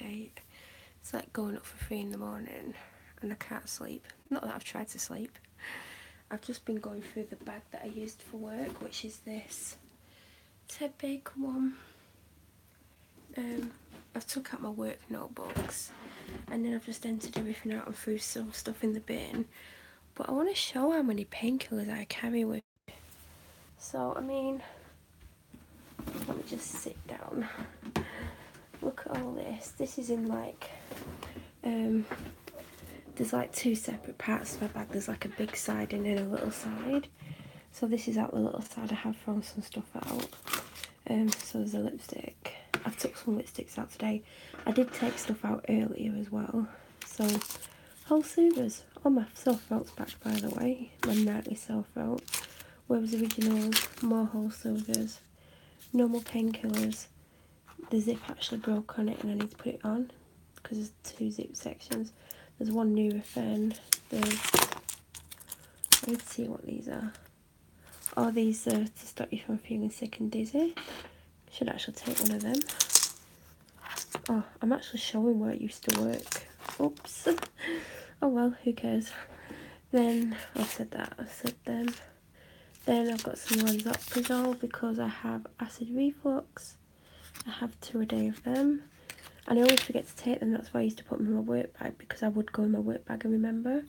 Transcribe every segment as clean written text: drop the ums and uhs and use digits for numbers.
late. It's like going up for 3 in the morning and I can't sleep. Not that I've tried to sleep. I've just been going through the bag that I used for work, which is this Ted Baker one. I've took out my work notebooks and then I've just emptied everything out and threw some stuff in the bin. But I want to show how many painkillers I carry with me. So, I mean, let me just sit down. Look at all this. This is in like, there's like 2 separate parts of my bag. There's like a big side and then a little side. So this is out the little side. I have thrown some stuff out. So there's a lipstick. I've took some lipsticks out today. I did take stuff out earlier as well. So, whole soothers. Oh, my sore throat's back, by the way. My nightly sore throat. Where was original? More whole soothers. No more painkillers. The zip actually broke on it and I need to put it on because there's 2 zip sections. There's one Nurofen. There's, I need to see what these are. Oh, these are to stop you from feeling sick and dizzy. Should actually take one of them. Oh, I'm actually showing where it used to work. Oops. Oh well, who cares. Then, I've said that, I've said them. Then I've got some Lansoprazole because I have acid reflux. I have 2 a day of them. And I always forget to take them, that's why I used to put them in my work bag because I would go in my work bag and remember.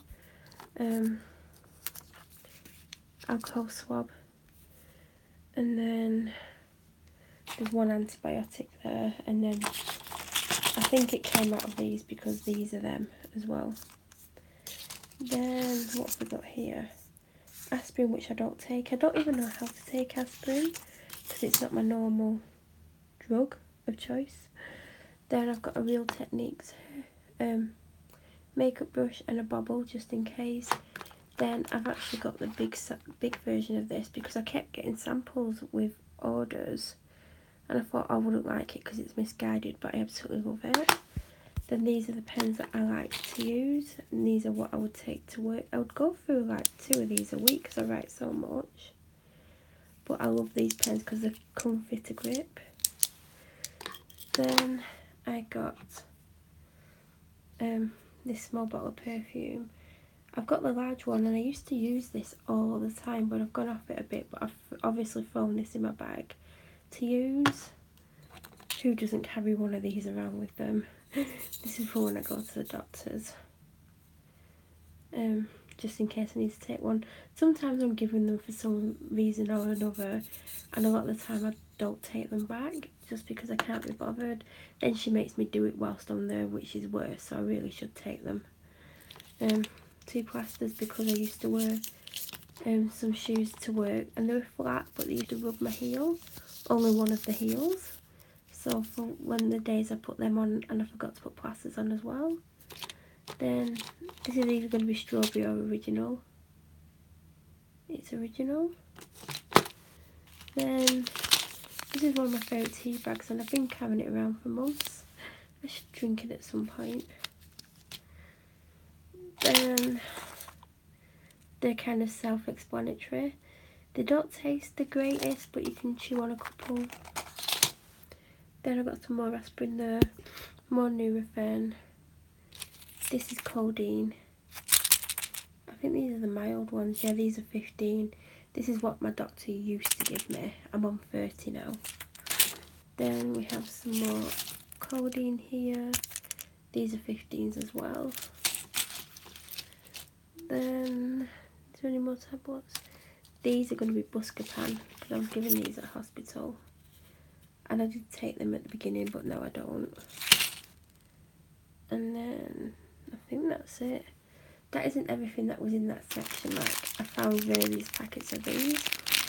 Alcohol swab. And then there's 1 antibiotic there, and then I think it came out of these because these are them as well. Then what have we got here? Aspirin, which I don't take. I don't even know how to take aspirin because it's not my normal drug of choice. Then I've got a Real Techniques makeup brush and a bobble just in case. Then I've actually got the big version of this because I kept getting samples with orders and I thought I wouldn't like it because it's misguided, but I absolutely love it. Then these are the pens that I like to use, and these are what I would take to work. I would go through like 2 of these a week because I write so much. But I love these pens because they're comfy to grip. Then I got this small bottle of perfume. I've got the large one and I used to use this all the time, but I've gone off it a bit, but I've obviously thrown this in my bag to use. Who doesn't carry one of these around with them? This is for when I go to the doctors. Just in case I need to take one. Sometimes I'm giving them for some reason or another, and a lot of the time I don't take them back just because I can't be bothered. Then she makes me do it whilst I'm there, which is worse, so I really should take them. 2 plasters because I used to wear some shoes to work and they were flat, but they used to rub my heel, only one of the heels. So for when the days I put them on, and I forgot to put plasters on as well. Then this is either going to be strawberry or original. It's original. Then this is one of my favourite tea bags and I've been carrying it around for months. I should drink it at some point. Then they're kind of self-explanatory. They don't taste the greatest, but you can chew on a couple. Then I've got some more aspirin there, more Nurofen. This is codeine. I think these are the mild ones. Yeah, these are 15. This is what my doctor used to give me. I'm on 30 now. Then we have some more codeine here. These are 15s as well. Then, is there any more tablets? These are going to be Buscopan because I was given these at hospital. And I did take them at the beginning, but now I don't. And then, I think that's it. That isn't everything that was in that section. Like, I found various packets of these.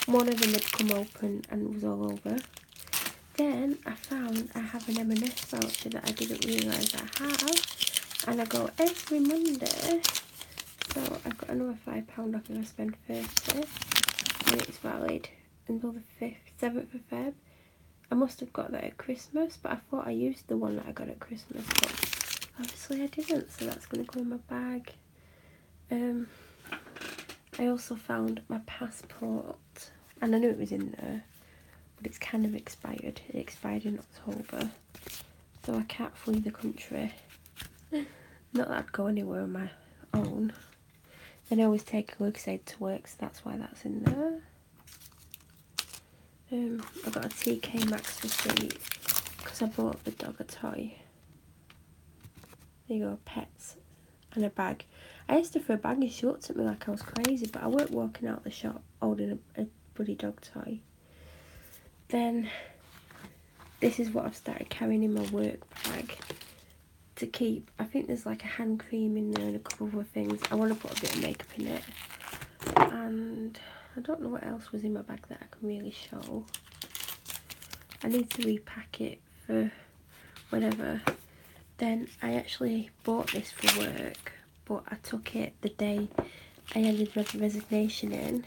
One of them had come open and was all over. Then, I found I have an M&S voucher that I didn't realise I have. And I go every Monday. So, I've got another £5 off if I spend 30. And it's valid until the 7th of Feb. I must have got that at Christmas, but I thought I used the one that I got at Christmas, but obviously I didn't, so that's going to go in my bag. I also found my passport, and I knew it was in there, but it's kind of expired. It expired in October. So I can't flee the country. Not that I'd go anywhere on my own. Then I always take a luggage aid to work, so that's why that's in there. I got a TK Maxx receipt because I bought the dog a toy. There you go, pets and a bag. I asked her for a bag and she looked at me like I was crazy, but I weren't walking out the shop holding a bloody dog toy. Then this is what I've started carrying in my work bag to keep. I think there's like a hand cream in there and a couple of other things. I want to put a bit of makeup in it. And I don't know what else was in my bag that I can really show. I need to repack it for whenever. Then I actually bought this for work, but I took it the day I handed my resignation in.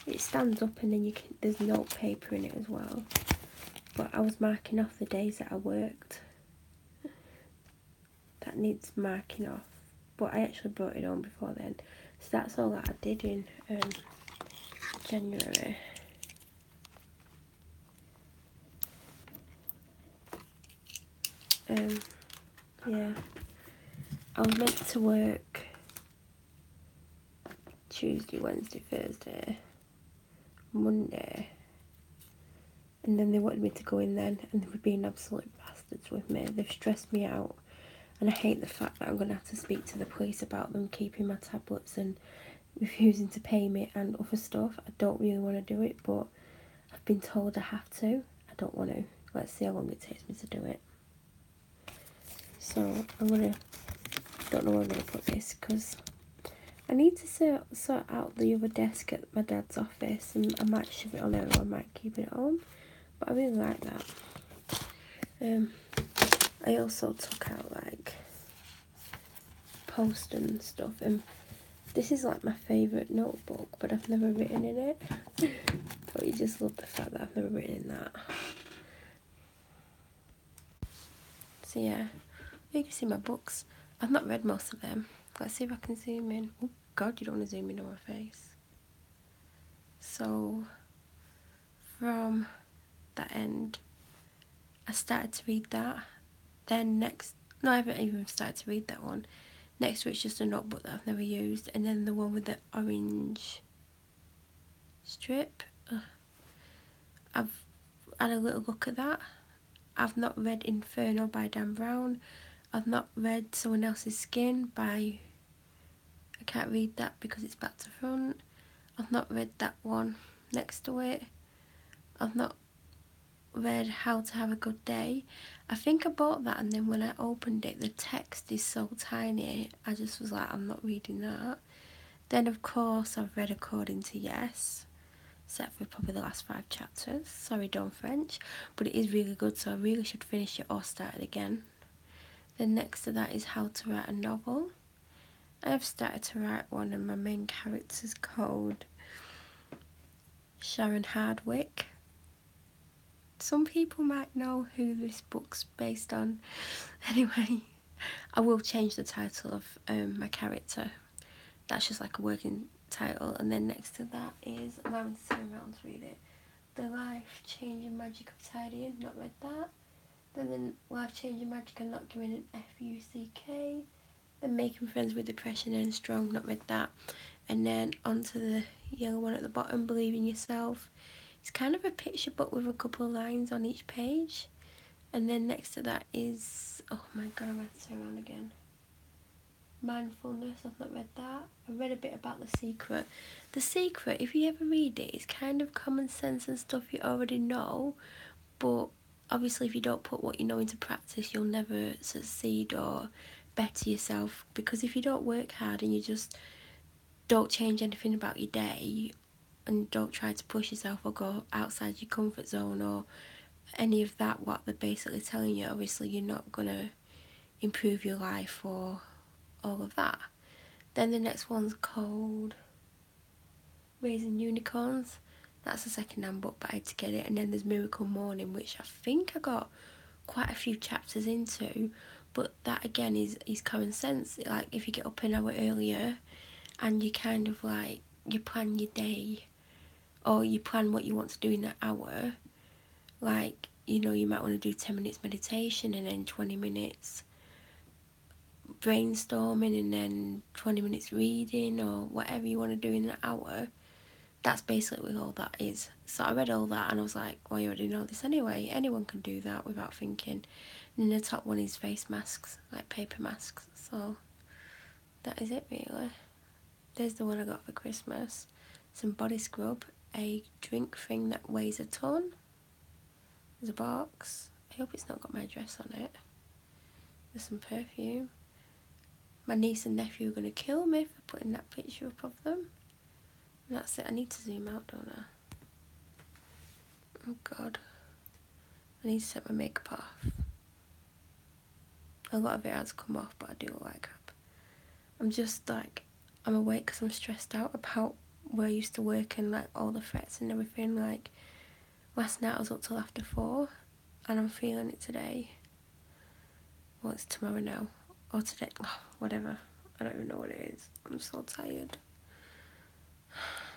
It stands up and then there's note paper in it as well. But I was marking off the days that I worked. That needs marking off. But I actually brought it on before then. So that's all that I did in January. Yeah. I was meant to work Tuesday, Wednesday, Thursday, Monday. And then they wanted me to go in then, and they were being absolute bastards with me. They've stressed me out. And I hate the fact that I'm going to have to speak to the police about them keeping my tablets and refusing to pay me and other stuff. I don't really want to do it, but I've been told I have to. I don't want to. Let's see how long it takes me to do it. So don't know where I'm going to put this because I need to sort out the other desk at my dad's office, and I might shove it on there or I might keep it at home. But I really like that. I also took out like post and stuff, and this is like my favourite notebook, but I've never written in it. But you just love the fact that I've never written in that. So yeah, you can see my books. I've not read most of them. Let's see if I can zoom in. Oh god, you don't want to zoom in on my face. So from that end, I started to read that. Then I haven't even started to read that one. Next to it's just a notebook that I've never used, and then the one with the orange strip. I've had a little look at that. I've not read Inferno by Dan Brown. I've not read Someone Else's Skin by... I can't read that because it's back to front. I've not read that one next to it. I've not read How to Have a Good Day. I think I bought that, and then when I opened it, the text is so tiny, I just was like, I'm not reading that. Then of course I've read According to Yes, except for probably the last 5 chapters. Sorry, don't French, but it is really good, so I really should finish it or start it again. Then next to that is How to Write a Novel. I have started to write one, and my main character's called Sharon Hardwick. Some people might know who this book's based on. Anyway, I will change the title of my character. That's just like a working title. And then next to that is, I'm having to turn around to read it, The Life-Changing Magic of Tidying. Not read that. Then Life-Changing Magic and Not Giving an F-U-C-K. Then Making Friends with Depression and Strong. Not read that. And then onto the yellow one at the bottom, Believe in Yourself. It's kind of a picture book with a couple of lines on each page. And then next to that is, oh my god, I'm going to turn around again. Mindfulness, I've not read that. I read a bit about The Secret. The Secret, if you ever read it, it's kind of common sense and stuff you already know, but obviously if you don't put what you know into practice, you'll never succeed or better yourself, because if you don't work hard and you just don't change anything about your day and don't try to push yourself or go outside your comfort zone or any of that, what they're basically telling you, obviously you're not going to improve your life or all of that. Then the next one's called Raising Unicorns. That's a second-hand book, but I had to get it. And then there's Miracle Morning, which I think I got quite a few chapters into, but that again is common sense. Like if you get up an hour earlier and you kind of like, you plan your day or you plan what you want to do in that hour, like you know, you might want to do 10 minutes meditation and then 20 minutes brainstorming and then 20 minutes reading or whatever you want to do in an hour. That's basically all that is. So I read all that and I was like, well, you already know this anyway. Anyone can do that without thinking. And the top one is face masks, like paper masks. So that is it really. There's the one I got for Christmas. Some body scrub, a drink thing that weighs a ton. There's a box. I hope it's not got my address on it. There's some perfume. My niece and nephew are going to kill me for putting that picture up of them. And that's it. I need to zoom out, don't I? Oh God. I need to set my makeup off. A lot of it has come off, but I do look like crap. I'm just like, I'm awake because I'm stressed out about where I used to work and like all the threats and everything. Like last night I was up till after 4 and I'm feeling it today. Well, it's tomorrow now. Or today. Oh, whatever. I don't even know what it is. I'm so tired.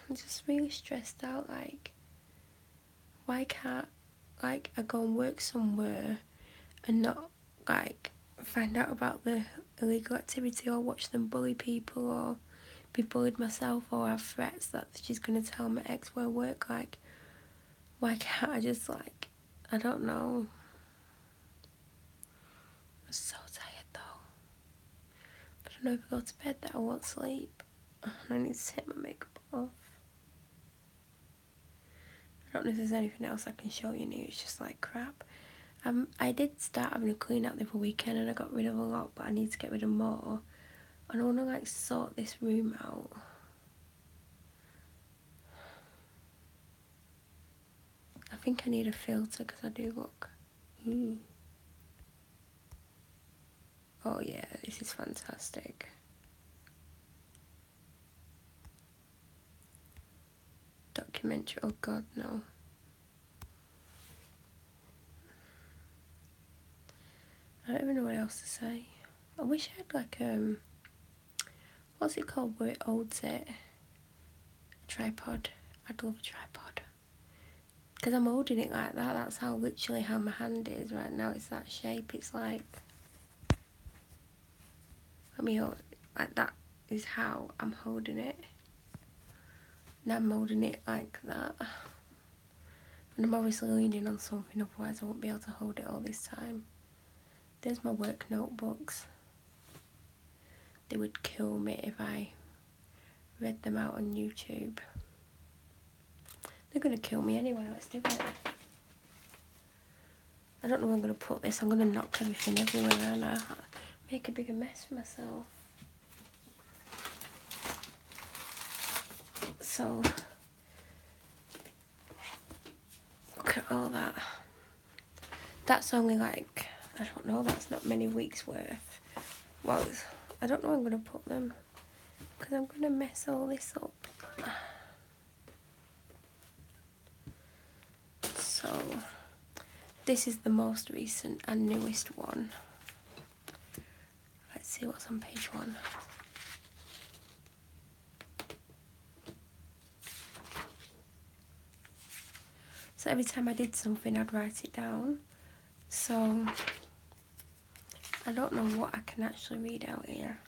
I'm just really stressed out. Like, why can't, like, I go and work somewhere and not, like, find out about the illegal activity or watch them bully people or be bullied myself or have threats that she's going to tell my ex where I work? Like, why can't I just, like, I don't know. I'm so tired though. But I know if I go to bed that I won't sleep. I need to take my makeup off. I don't know if there's anything else I can show you new. It's just like crap. I did start having a clean out the other weekend and I got rid of a lot, but I need to get rid of more. And I want to like sort this room out. I think I need a filter because I do look. Oh yeah, this is fantastic. Documentary. Oh God, no. I don't even know what else to say. I wish I had like what's it called where it holds it? A tripod. I'd love a tripod. Because I'm holding it like that. That's how literally how my hand is right now. It's that shape. It's like, let me hold it. Like that is how I'm holding it. Now I'm holding it like that. And I'm obviously leaning on something, otherwise I won't be able to hold it all this time. There's my work notebooks. They would kill me if I read them out on YouTube. They're going to kill me anyway, let's do it. I don't know where I'm going to put this. I'm going to knock everything everywhere and I make a bigger mess for myself. So, look at all that. That's only like, I don't know, that's not many weeks worth. Well, I don't know where I'm going to put them because I'm going to mess all this up. So, this is the most recent and newest one. Let's see what's on page 1. So every time I did something, I'd write it down. So I don't know what I can actually read out here.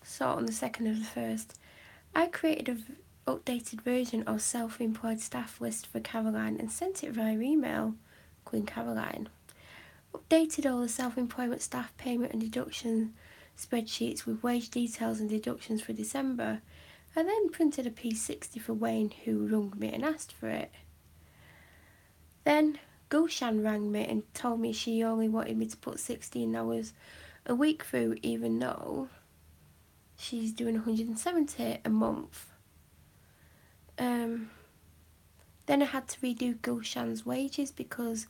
So on the 2nd of the 1st, I created an updated version of self-employed staff list for Caroline and sent it via email, Queen Caroline. Updated all the self-employment staff payment and deduction spreadsheets with wage details and deductions for December. I then printed a P60 for Wayne, who rung me and asked for it. Then Gulshan rang me and told me she only wanted me to put 16 hours a week through, even though she's doing 170 a month. Then I had to redo Gulshan's wages because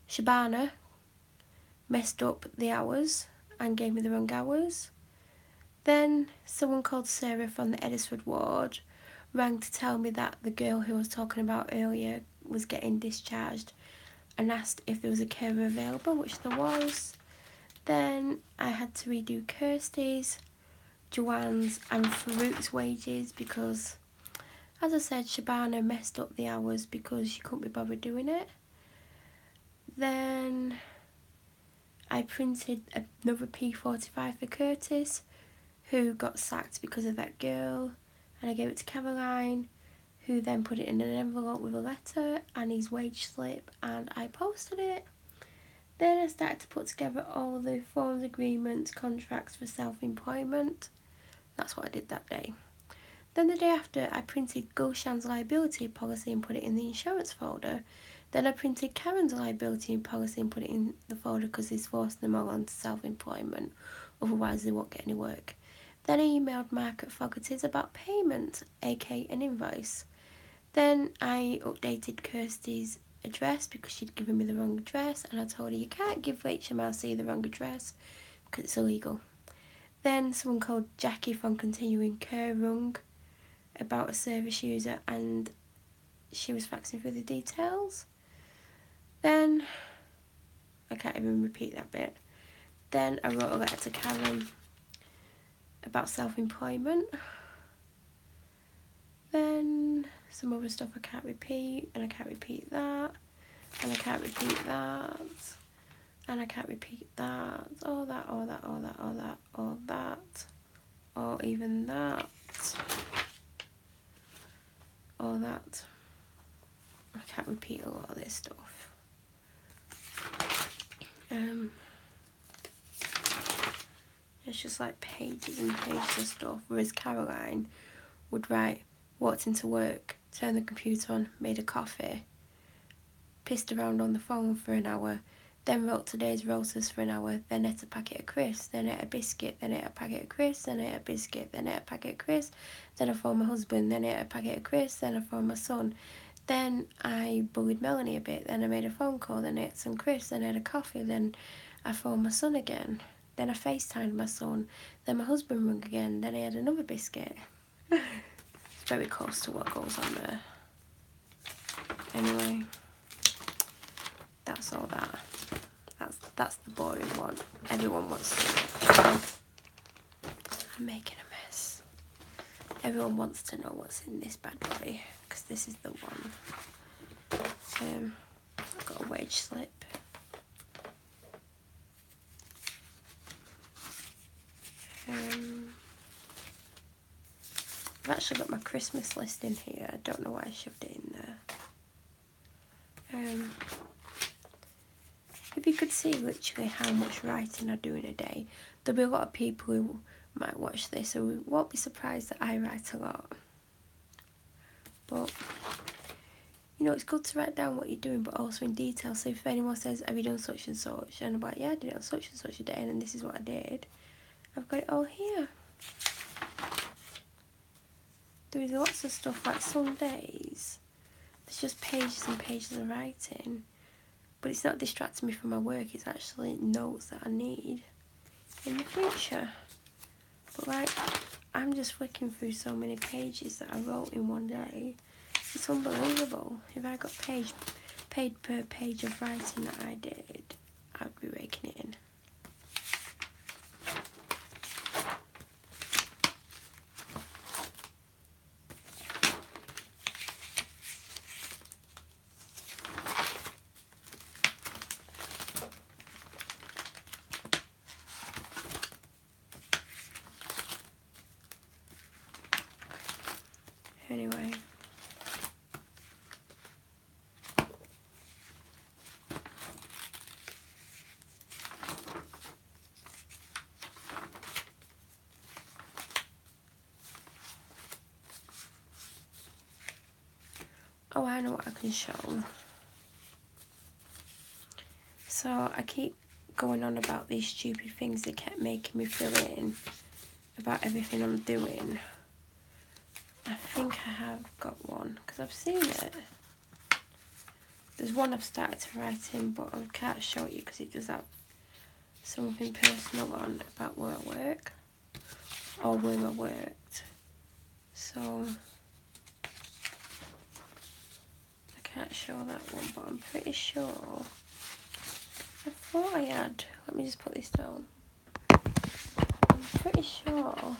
Shabana messed up the hours and gave me the wrong hours. Then someone called Sarah from the Edisford ward rang to tell me that the girl who I was talking about earlier was getting discharged, and asked if there was a carer available, which there was. Then I had to redo Kirsty's, Joanne's and Farouk's wages because, as I said, Shabana messed up the hours because she couldn't be bothered doing it. Then I printed another P45 for Curtis, who got sacked because of that girl, and I gave it to Caroline, who then put it in an envelope with a letter and his wage slip, and I posted it. Then I started to put together all the forms, agreements, contracts for self-employment. That's what I did that day. Then the day after, I printed Gulshan's liability policy and put it in the insurance folder. Then I printed Karen's liability policy and put it in the folder because he's forced them all onto self-employment, otherwise they won't get any work. Then I emailed Mark at Fogarty's about payment, aka an invoice. Then I updated Kirsty's address because she'd given me the wrong address, and I told her you can't give HMRC the wrong address because it's illegal. Then someone called Jackie from Continuing Care rung about a service user, and she was faxing through the details. Then I can't even repeat that bit. Then I wrote a letter to Karen about self-employment. Then some other stuff I can't repeat, and I can't repeat that, and I can't repeat that, and I can't repeat that, all that, all that, all that, all that, all that, or even that, all that. I can't repeat a lot of this stuff. It's just like pages and pages of stuff, whereas Caroline would write, walked into work, turned the computer on, made a coffee, pissed around on the phone for an hour, then wrote today's rotors for an hour, then ate a packet of crisps, then ate a biscuit, then ate a packet of crisps, then ate a biscuit, then ate a packet of crisps, then I phoned my husband, then ate a packet of crisps, then I phoned my son, then I bullied Melanie a bit, then I made a phone call, then I ate some crisps, then I had a coffee, then I phoned my son again, then I FaceTimed my son, then my husband rang again, then I had another biscuit. It's very close to what goes on there. Anyway, that's all that. That's the boring one. Everyone wants to know. I'm making a mess. Everyone wants to know what's in this bad boy, because this is the one. I've got a wage slip. I've actually got my Christmas list in here. I don't know why I shoved it in there. If you could see literally how much writing I do in a day, there'll be a lot of people who might watch this who won't be surprised that I write a lot. But, you know, it's good to write down what you're doing, but also in detail. So if anyone says, have you done such and such? And I'm like, yeah, I did it on such and such a day, and then this is what I did. I've got it all here. There is lots of stuff, like some days there's just pages and pages of writing, but it's not distracting me from my work, it's actually notes that I need in the future. But like, I'm just flicking through so many pages that I wrote in one day. It's unbelievable. If I got paid per page of writing that I did, I'd be raking it in. Anyway. Oh, I know what I can show. So I keep going on about these stupid things that kept making me fill in about everything I'm doing. I think I have got one, because I've seen it. There's one I've started to write in, but I can't show you because it does have something personal on about where I work. or where I worked. So I can't show that one, but I'm pretty sure. I thought I had. Let me just put this down. I'm pretty sure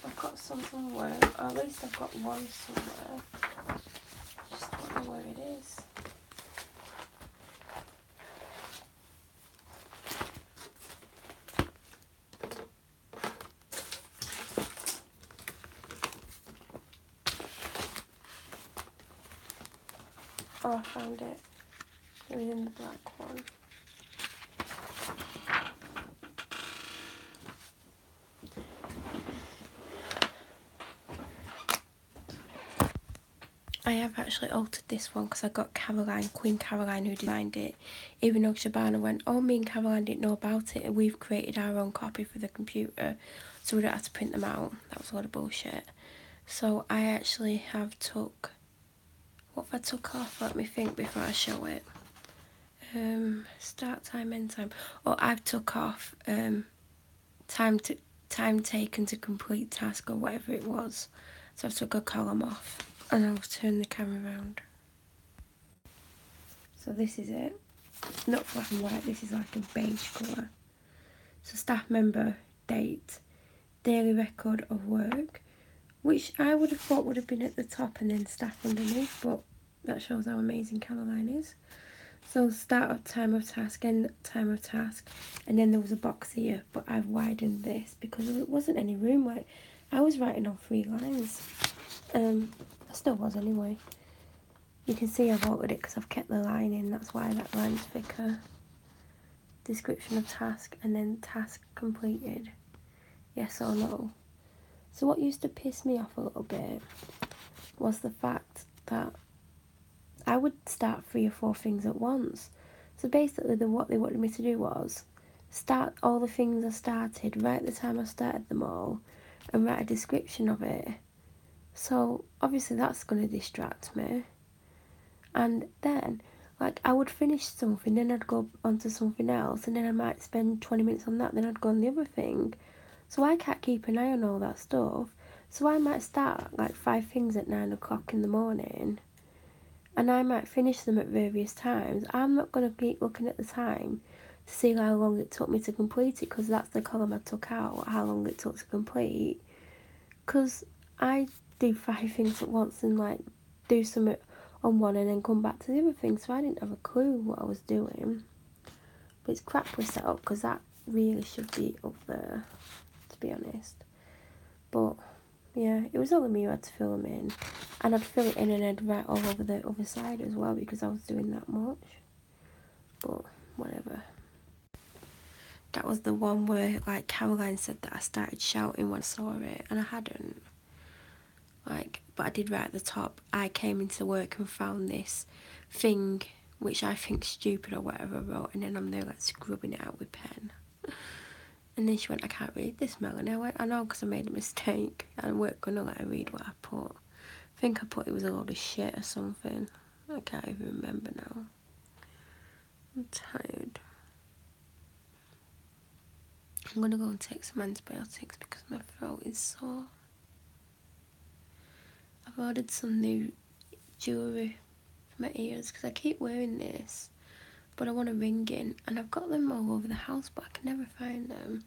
I've got some somewhere, or at least I've got one somewhere. Just don't know where it is. Oh, I found it. It was in the black one. I have actually altered this one because I got Queen Caroline, who designed it. Even though Shabana went, oh, me and Caroline didn't know about it, and we've created our own copy for the computer, so we don't have to print them out. That was a lot of bullshit. So I actually have took, what have I took off? Let me think before I show it. Start time, end time. Oh, I've took off time taken to complete task, or whatever it was. So I've took a column off, and I'll turn the camera around. So this is it. Not black and white, this is like a beige colour. So staff member, date, daily record of work, which I would have thought would have been at the top and then staff underneath, but that shows how amazing Caroline is. So start of time of task, end time of task, and then there was a box here, but I've widened this because there wasn't any room. Like, I was writing on 3 lines. I still was anyway. You can see I've altered it because I've kept the line in, that's why that line's thicker. Description of task, and then task completed, yes or no. So what used to piss me off a little bit was the fact that I would start 3 or 4 things at once. So basically what they wanted me to do was start all the things I started right at the time I started them all, and write a description of it. So obviously that's going to distract me. And then, like, I would finish something, then I'd go on to something else, and then I might spend 20 minutes on that, then I'd go on the other thing. So I can't keep an eye on all that stuff. So I might start like 5 things at 9 o'clock in the morning, and I might finish them at various times. I'm not going to keep looking at the time to see how long it took me to complete it, because that's the column I took out, how long it took to complete. Because I do 5 things at once and like do something on one and then come back to the other thing, so I didn't have a clue what I was doing. But it's crap we set up, because that really should be up there, to be honest. But yeah, it was only me who had to fill them in, and I'd fill it in and I'd write all over the other side as well, because I was doing that much. But whatever. That was the one where, like, Caroline said that I started shouting when I saw it, and I hadn't. Like, but I did write at the top, I came into work and found this thing, which I think stupid or whatever I wrote, and then I'm there like scrubbing it out with pen. And then she went, I can't read this, Melanie. I went, I know, because I made a mistake. I weren't going to let her read what I put. I think I put it was a load of shit or something. I can't even remember now. I'm tired. I'm going to go and take some antibiotics because my throat is sore. I've ordered some new jewellery for my ears because I keep wearing this, but I want a ring in, and I've got them all over the house, but I can never find them.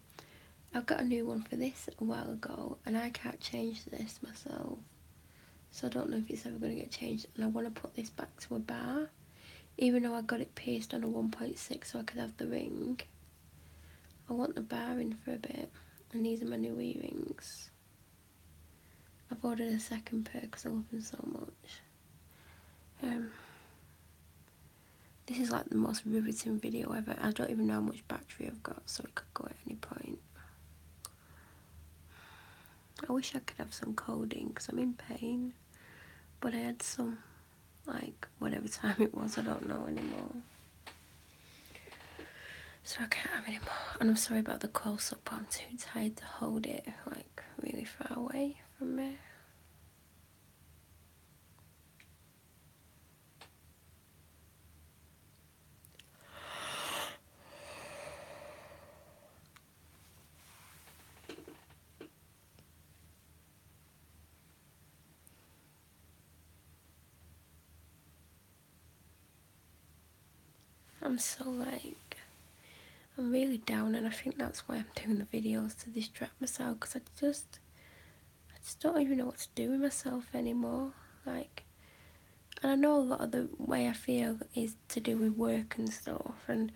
I've got a new one for this a while ago, and I can't change this myself, so I don't know if it's ever going to get changed. And I want to put this back to a bar, even though I got it pierced on a 1.6 so I could have the ring. I want the bar in for a bit, and these are my new earrings. I've ordered a second pair because I love them so much. This is like the most riveting video ever. I don't even know how much battery I've got, so it could go at any point. I wish I could have some coding because I'm in pain, but I had some, like, whatever time it was, I don't know anymore. So I can't have any more. And I'm sorry about the close-up, but I'm too tired to hold it, like, really far away from me. I'm so like, I'm really down, and I think that's why I'm doing the videos, to distract myself, because I just don't even know what to do with myself anymore. Like, and I know a lot of the way I feel is to do with work and stuff, and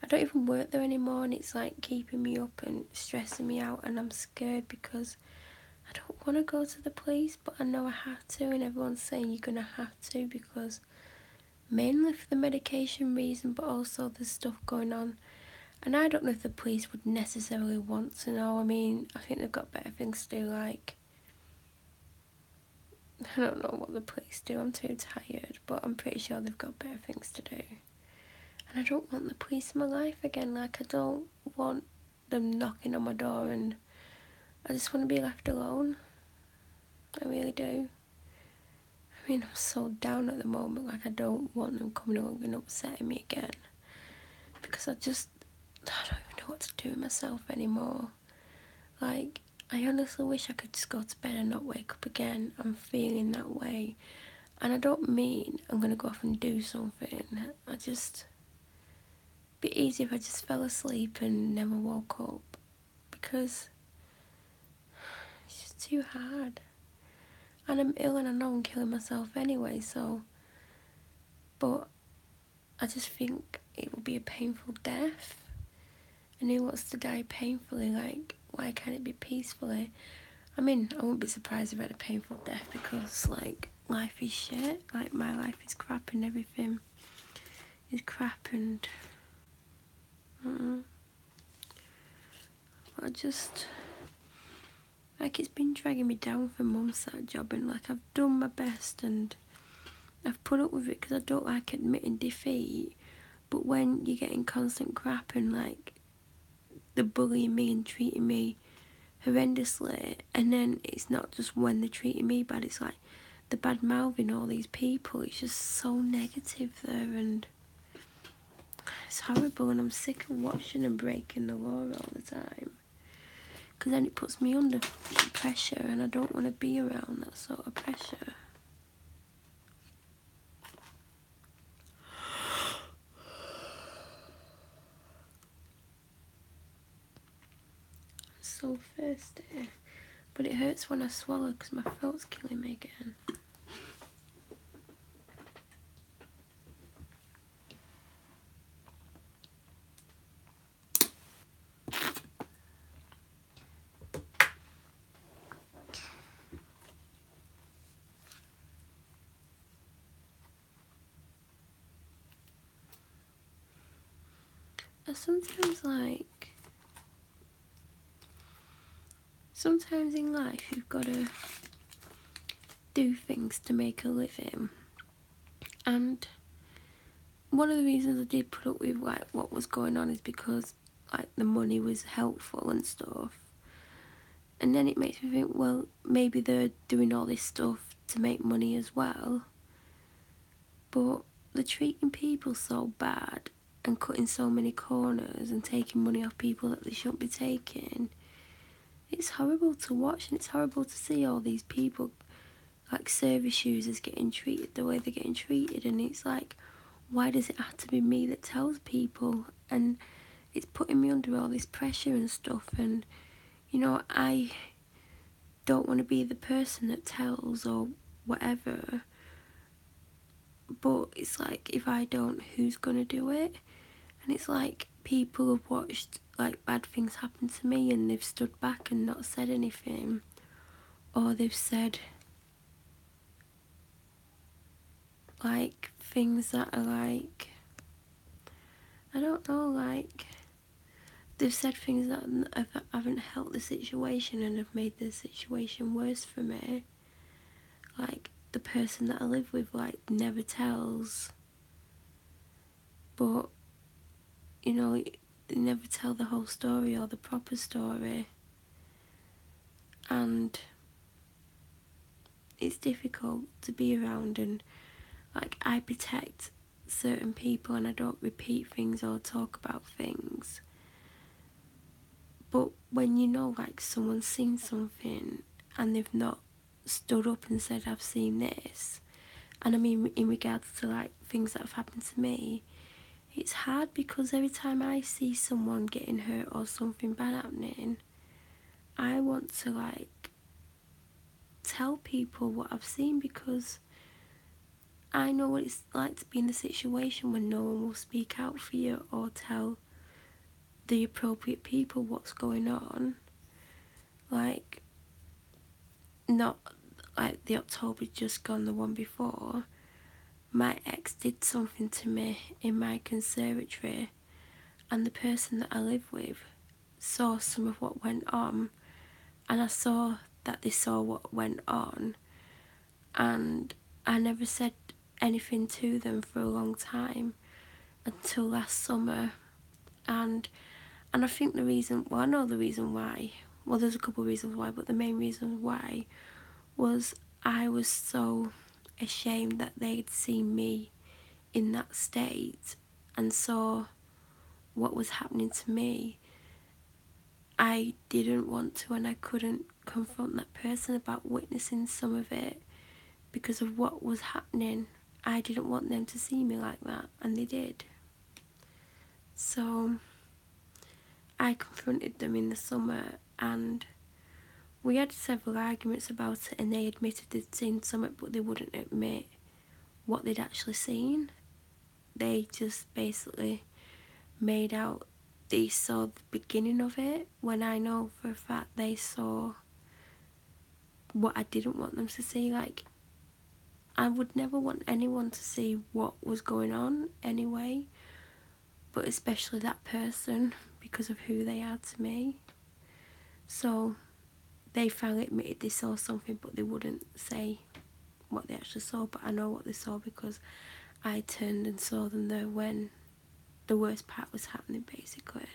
I don't even work there anymore, and it's like keeping me up and stressing me out, and I'm scared because I don't want to go to the police, but I know I have to, and everyone's saying you're gonna have to, because mainly for the medication reason, but also there's stuff going on. And I don't know if the police would necessarily want to know. I mean, I think they've got better things to do, like, I don't know what the police do, I'm too tired, but I'm pretty sure they've got better things to do. And I don't want the police in my life again. Like, I don't want them knocking on my door, and I just want to be left alone. I really do. I mean, I'm so down at the moment. Like, I don't want them coming along and upsetting me again, because I don't even know what to do with myself anymore. Like, I honestly wish I could just go to bed and not wake up again. I'm feeling that way. And I don't mean I'm going to go off and do something. It'd be easy if I just fell asleep and never woke up, because it's just too hard. And I'm ill, and I know I'm killing myself anyway, so. But I just think it will be a painful death. And who wants to die painfully? Like, why can't it be peacefully? I mean, I wouldn't be surprised if I had a painful death, because, like, life is shit. Like, my life is crap, and everything is crap, and I just, like, it's been dragging me down for months, that job, and, like, I've done my best, and I've put up with it, because I don't like admitting defeat. But when you're getting constant crap, and, like, they're bullying me and treating me horrendously, and then it's not just when they're treating me bad, it's like the bad mouthing all these people. It's just so negative there, and it's horrible, and I'm sick of watching them breaking the law all the time, because then it puts me under pressure, and I don't want to be around that sort of pressure. I'm so thirsty, but it hurts when I swallow, because my throat's killing me again. I sometimes in life you've got to do things to make a living, and one of the reasons I did put up with, like, what was going on is because, like, the money was helpful and stuff, and then it makes me think, well, maybe they're doing all this stuff to make money as well, but they're treating people so bad and cutting so many corners and taking money off people that they shouldn't be taking. It's horrible to watch, and it's horrible to see all these people, like service users, getting treated the way they're getting treated, and it's like, why does it have to be me that tells people? And it's putting me under all this pressure and stuff, and, you know, I don't want to be the person that tells or whatever, but it's like, if I don't, who's gonna do it? And it's like, people have watched, like, bad things happen to me, and they've stood back and not said anything, or they've said, like, things that are like, I don't know, like, they've said things that haven't helped the situation and have made the situation worse for me. Like, the person that I live with, like, never tells, but, you know, they never tell the whole story or the proper story, and it's difficult to be around, and, like, I protect certain people and I don't repeat things or talk about things, but when you know, like, someone's seen something and they've not stood up and said, I've seen this, and I mean in regards to, like, things that have happened to me, it's hard because every time I see someone getting hurt or something bad happening, I want to like tell people what I've seen, because I know what it's like to be in the situation when no one will speak out for you or tell the appropriate people what's going on. Like, not like the October just gone, the one before. My ex did something to me in my conservatory, and the person that I live with saw some of what went on, and I saw that they saw what went on, and I never said anything to them for a long time until last summer. And I think the reason, well, I know the reason why, well, there's a couple of reasons why, but the main reason why was I was so ashamed that they'd seen me in that state and saw what was happening to me. I didn't want to, and I couldn't confront that person about witnessing some of it because of what was happening. I didn't want them to see me like that, and they did. So I confronted them in the summer, and we had several arguments about it, and they admitted they'd seen something, but they wouldn't admit what they'd actually seen. They just basically made out they saw the beginning of it, when I know for a fact they saw what I didn't want them to see. Like, I would never want anyone to see what was going on anyway, but especially that person, because of who they are to me. So they finally admitted they saw something, but they wouldn't say what they actually saw. But I know what they saw because I turned and saw them there when the worst part was happening, basically.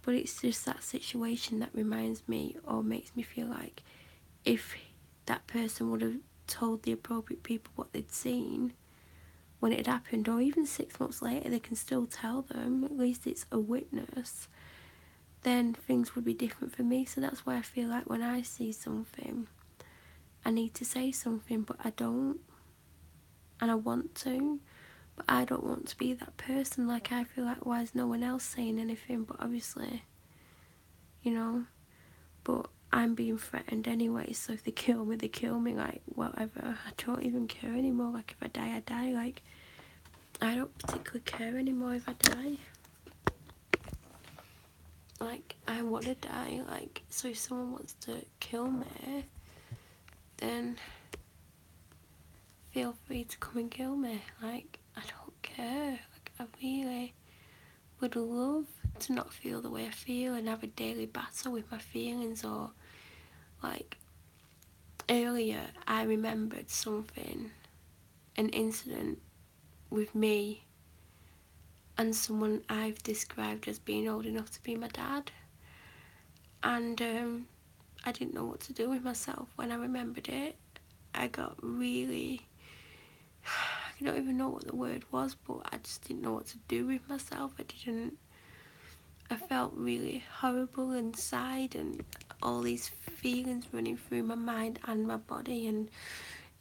But it's just that situation that reminds me, or makes me feel like, if that person would have told the appropriate people what they'd seen when it had happened, or even 6 months later, they can still tell them, at least it's a witness, then things would be different for me. So that's why I feel like when I see something, I need to say something, but I don't. And I want to, but I don't want to be that person. Like, I feel like, why is no one else saying anything? But obviously, you know, but I'm being threatened anyway, so if they kill me, they kill me, like, whatever. I don't even care anymore. Like, if I die, I die. Like, I don't particularly care anymore if I die. Like, I want to die. Like, so if someone wants to kill me, then feel free to come and kill me. Like, I don't care. Like, I really would love to not feel the way I feel and have a daily battle with my feelings. Or, like, earlier I remembered something, an incident with me and someone I've described as being old enough to be my dad, and I didn't know what to do with myself when I remembered it. I got really, I don't even know what the word was, but I just didn't know what to do with myself. I felt really horrible inside, and all these feelings running through my mind and my body, and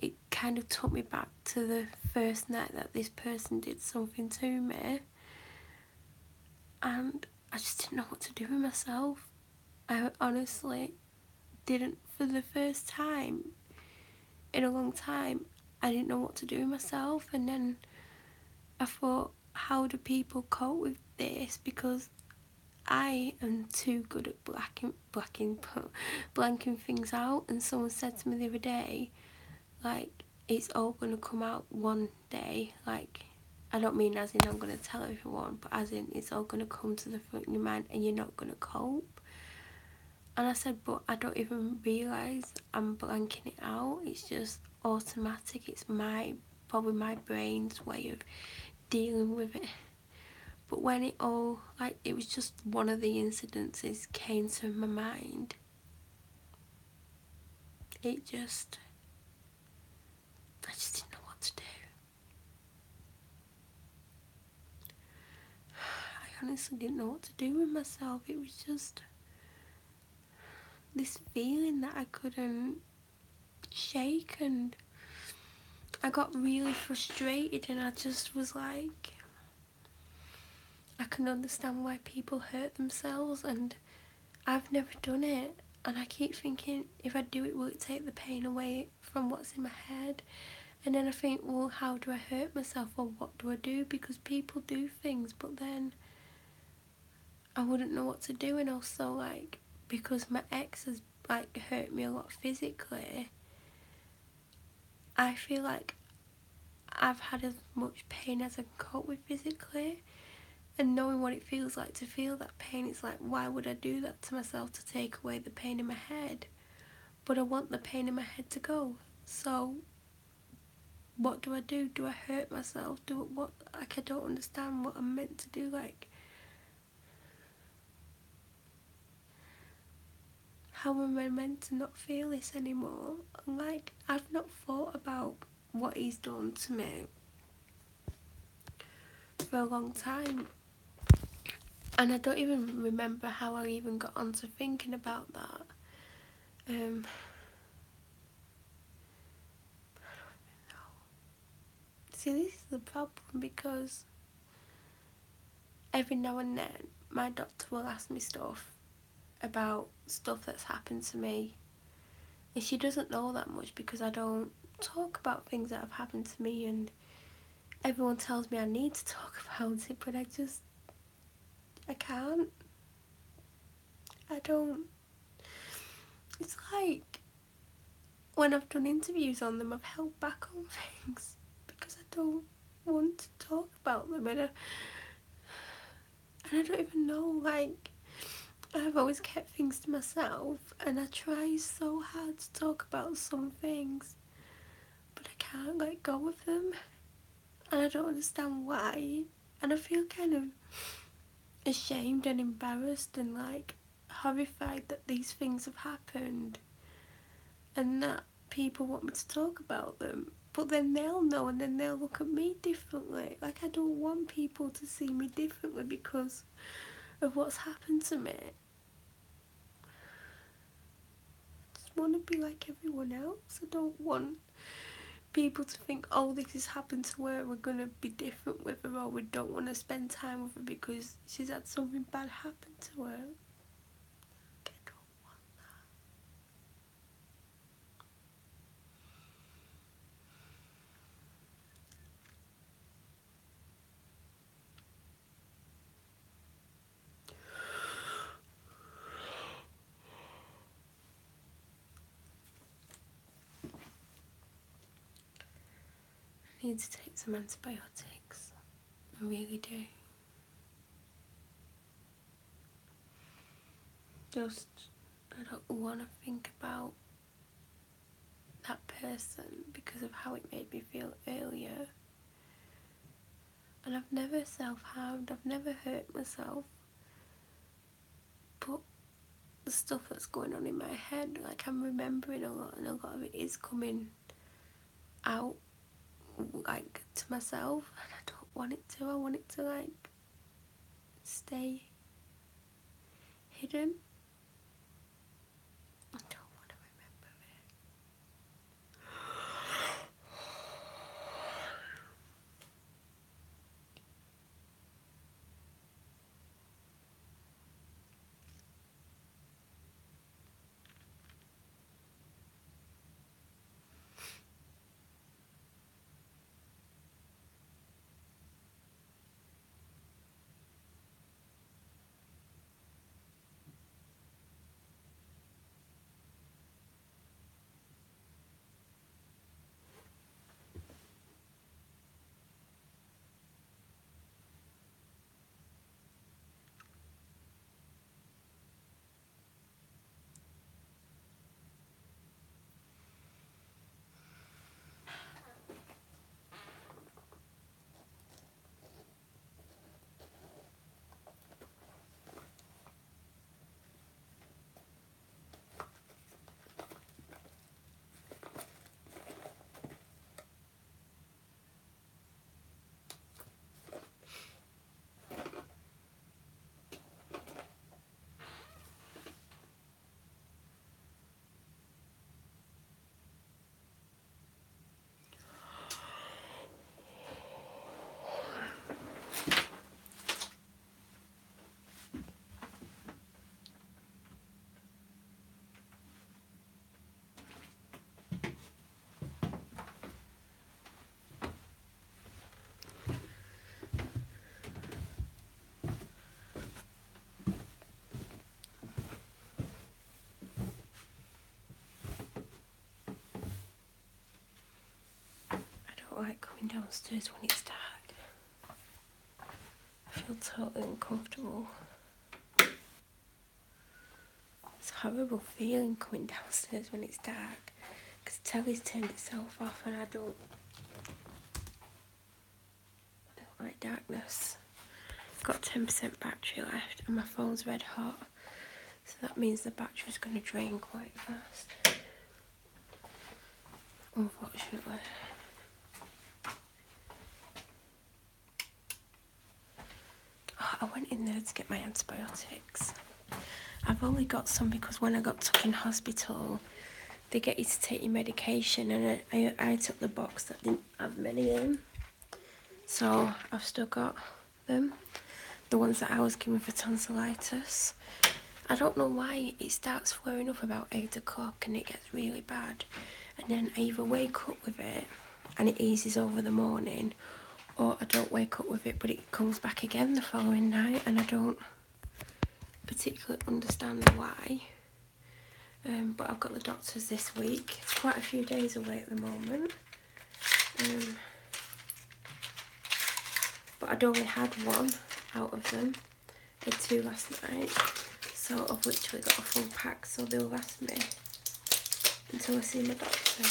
it kind of took me back to the first night that this person did something to me, and I just didn't know what to do with myself. I honestly didn't. For the first time in a long time, I didn't know what to do with myself. And then I thought, how do people cope with this? Because I am too good at blanking things out. And someone said to me the other day, like, it's all going to come out one day. Like, I don't mean as in I'm going to tell everyone, but as in it's all going to come to the front of your mind and you're not going to cope. And I said, but I don't even realise I'm blanking it out. It's just automatic. It's probably my brain's way of dealing with it. But when it all, like, it was just one of the incidences came to my mind, I just didn't know what to do. I honestly didn't know what to do with myself. It was just this feeling that I couldn't shake, and I got really frustrated, and I just was like, I can understand why people hurt themselves, and I've never done it. And I keep thinking, if I do it, will it take the pain away from what's in my head? And then I think, well, how do I hurt myself, or what do I do? Because people do things, but then I wouldn't know what to do. And also, like, because my ex has, like, hurt me a lot physically, I feel like I've had as much pain as I can cope with physically. And knowing what it feels like to feel that pain, it's like, why would I do that to myself to take away the pain in my head? But I want the pain in my head to go. So what do I do? Do I hurt myself? Like, I don't understand what I'm meant to do. Like, how am I meant to not feel this anymore? And, like, I've not thought about what he's done to me for a long time. And I don't even remember how I even got onto thinking about that. See, this is the problem, because every now and then my doctor will ask me stuff about stuff that's happened to me, and she doesn't know that much because I don't talk about things that have happened to me, and everyone tells me I need to talk about it, but I can't. I don't. It's like when I've done interviews on them, I've held back on things because I don't want to talk about them, and I don't even know, like, I've always kept things to myself, and I try so hard to talk about some things, but I can't let go of them, and I don't understand why, and I feel kind of ashamed and embarrassed and, like, horrified that these things have happened and that people want me to talk about them, but then they'll know and then they'll look at me differently. Like, I don't want people to see me differently because of what's happened to me. I just want to be like everyone else. I don't want people to think, oh, this has happened to her, we're going to be different with her, or we don't want to spend time with her because she's had something bad happen to her. I don't want that. I need to take some antibiotics. I really do. Just, I don't want to think about that person because of how it made me feel earlier. And I've never self-harmed, I've never hurt myself, but the stuff that's going on in my head, like, I'm remembering a lot, and a lot of it is coming out, like, to myself, and I don't want it to. I want it to, like, stay hidden. I don't want to remember it. don't like coming downstairs when it's dark. I feel totally uncomfortable. It's a horrible feeling coming downstairs when it's dark, because the telly's turned itself off and I don't like darkness. I've got 10% battery left and my phone's red hot, so that means the battery's going to drain quite fast, unfortunately. Oh, I went in there to get my antibiotics. I've only got some because when I got took in hospital, they get you to take your medication, and I took the box that didn't have many of them. So I've still got them, the ones that I was given for tonsillitis. I don't know why it starts flaring up about 8 o'clock and it gets really bad, and then I either wake up with it and it eases over the morning, or I don't wake up with it but it comes back again the following night, and I don't particularly understand why. But I've got the doctors this week. It's quite a few days away at the moment. But I'd only had one out of them. I had 2 last night. So I've literally got a full pack, so they'll last me until I see my doctor.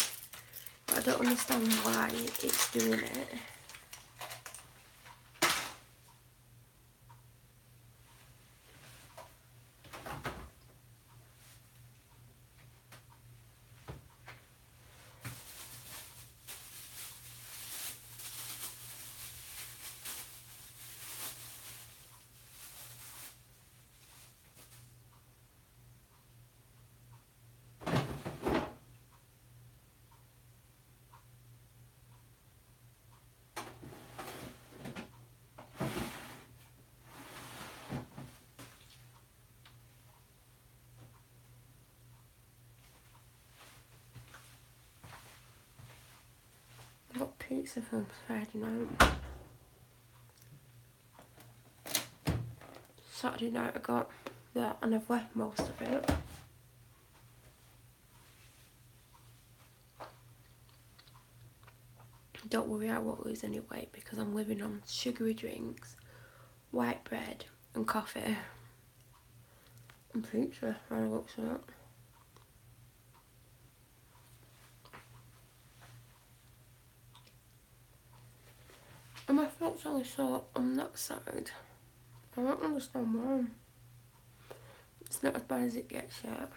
But I don't understand why it's doing it. I got pizza from Friday night. Saturday night I got that and I've left most of it. Don't worry, I won't lose any weight because I'm living on sugary drinks, white bread and coffee and pizza by the looks of it. And my throat's only sore on that side. I don't understand why. It's not as bad as it gets yet.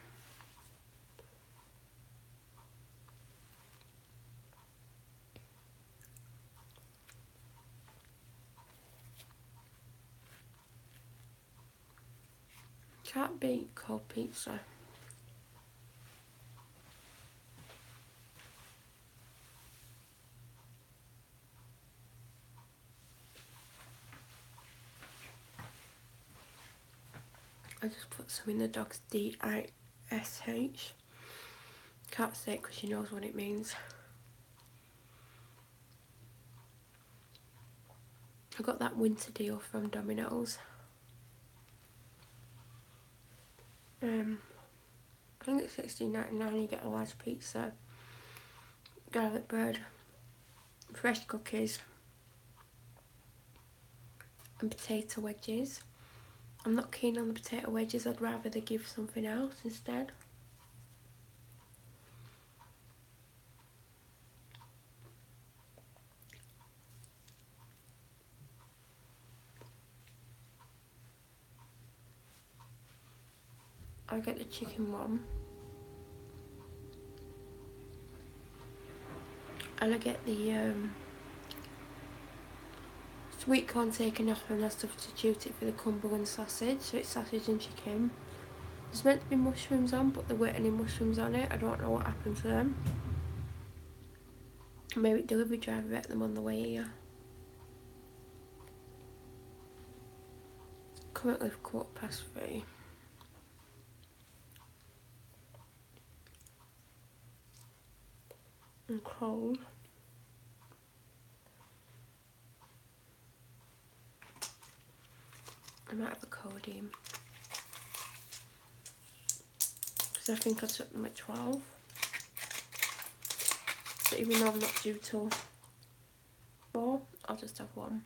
Can't beat cold pizza. I just put some in the dog's D-I-S-H. Can't say it because she knows what it means. I got that winter deal from Domino's. I think it's $16.99. You get a large pizza, garlic bread, fresh cookies, and potato wedges. I'm not keen on the potato wedges. I'd rather they give something else instead. I get the chicken one. And I get the sweet corn taken off and I substitute it for the Cumberland sausage, so it's sausage and chicken. There's meant to be mushrooms on, but there weren't any mushrooms on it. I don't know what happened to them. Maybe delivery driver ate them on the way here. Currently 3:15. And cold. I might have a codeine. Because I think I took them at 12. So even though I'm not due till or I'll just have one.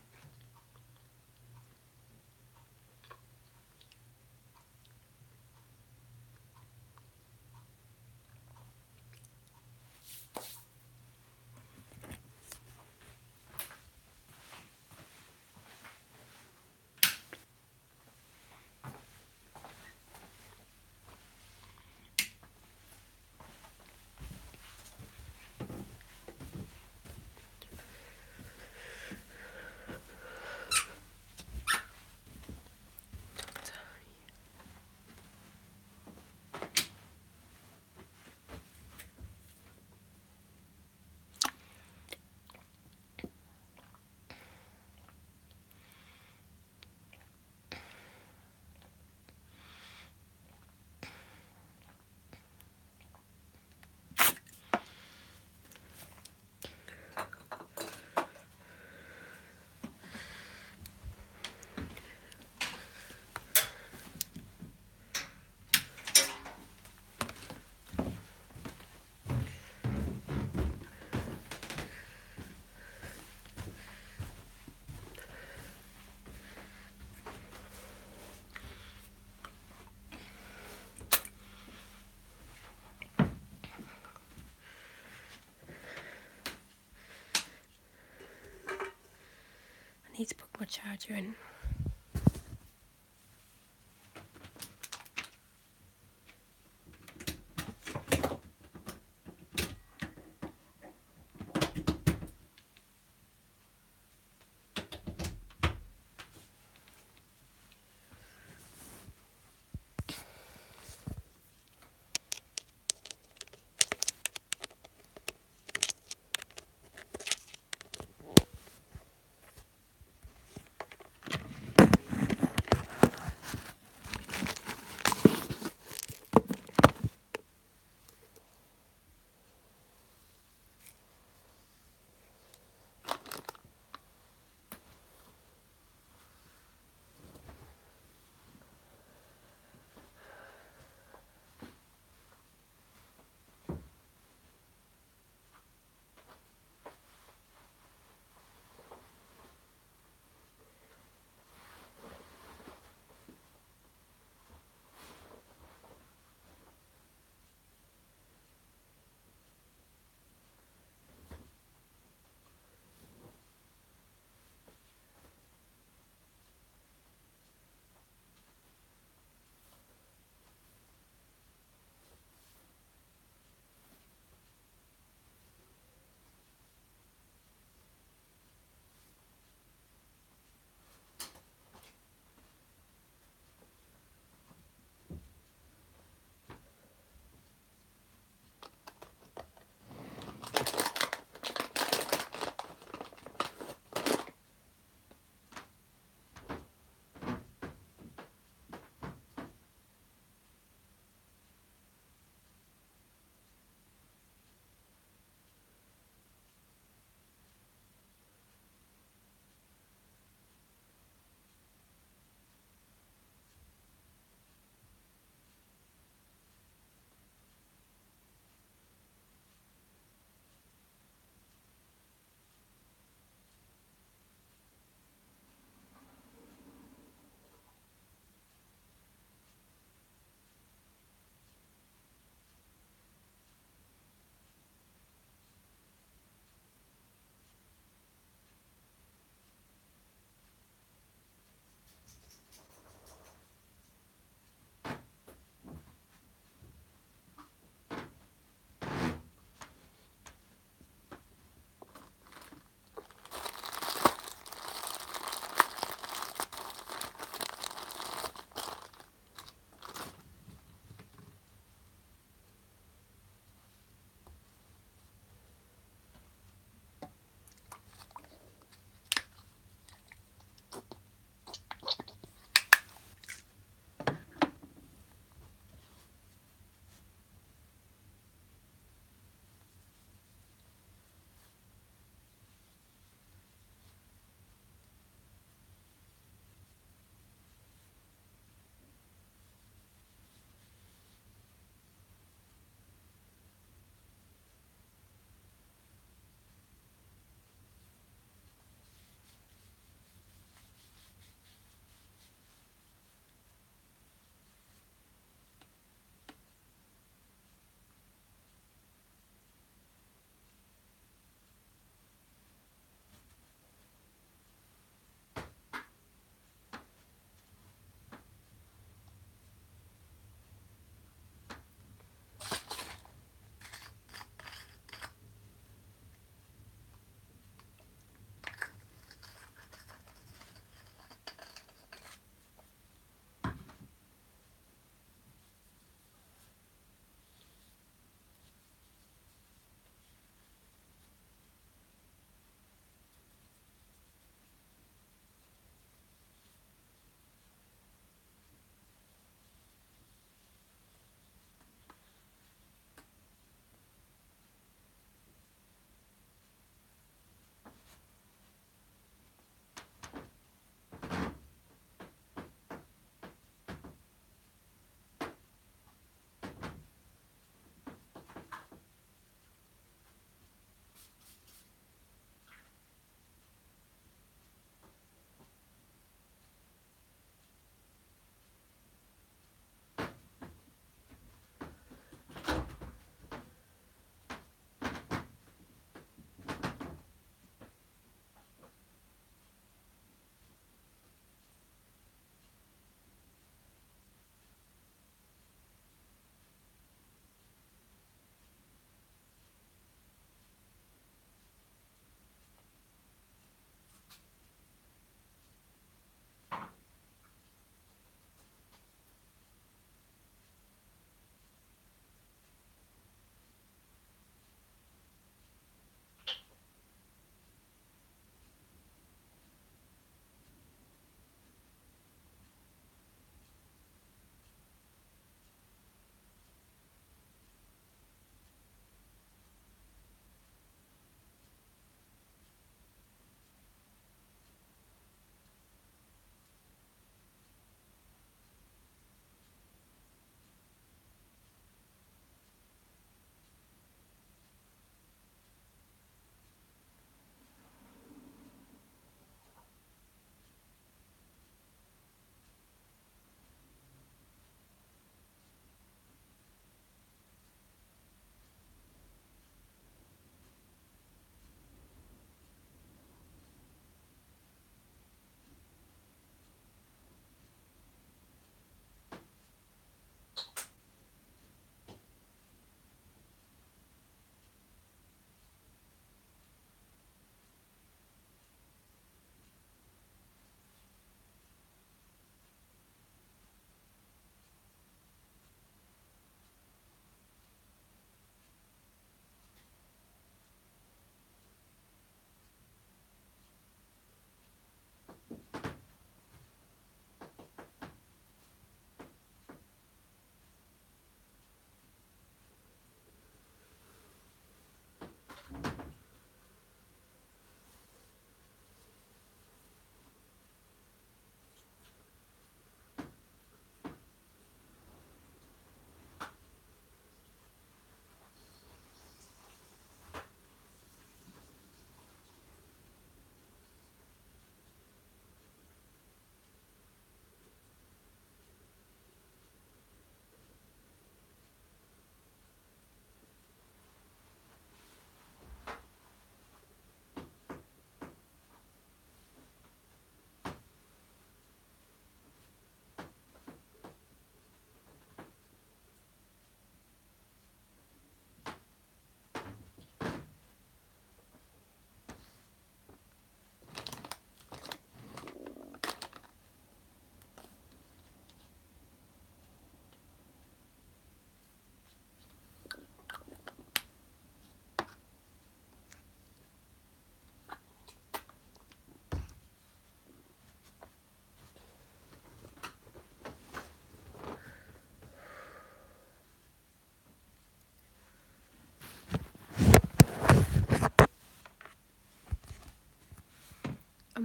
I need to put my charger in.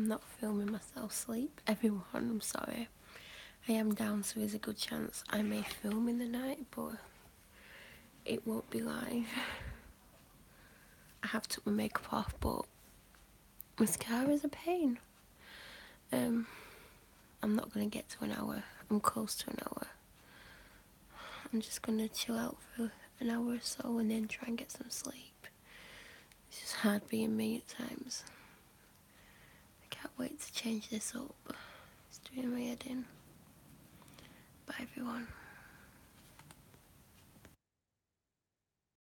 not filming myself sleep. Everyone, I'm sorry. I am down, so there's a good chance I may film in the night, but it won't be live. I have took my makeup off, but mascara is a pain. I'm not going to get to an hour. I'm close to an hour. I'm just going to chill out for an hour or so and then try and get some sleep. It's just hard being me at times. I can't wait to change this up. It's doing my head in. Bye everyone.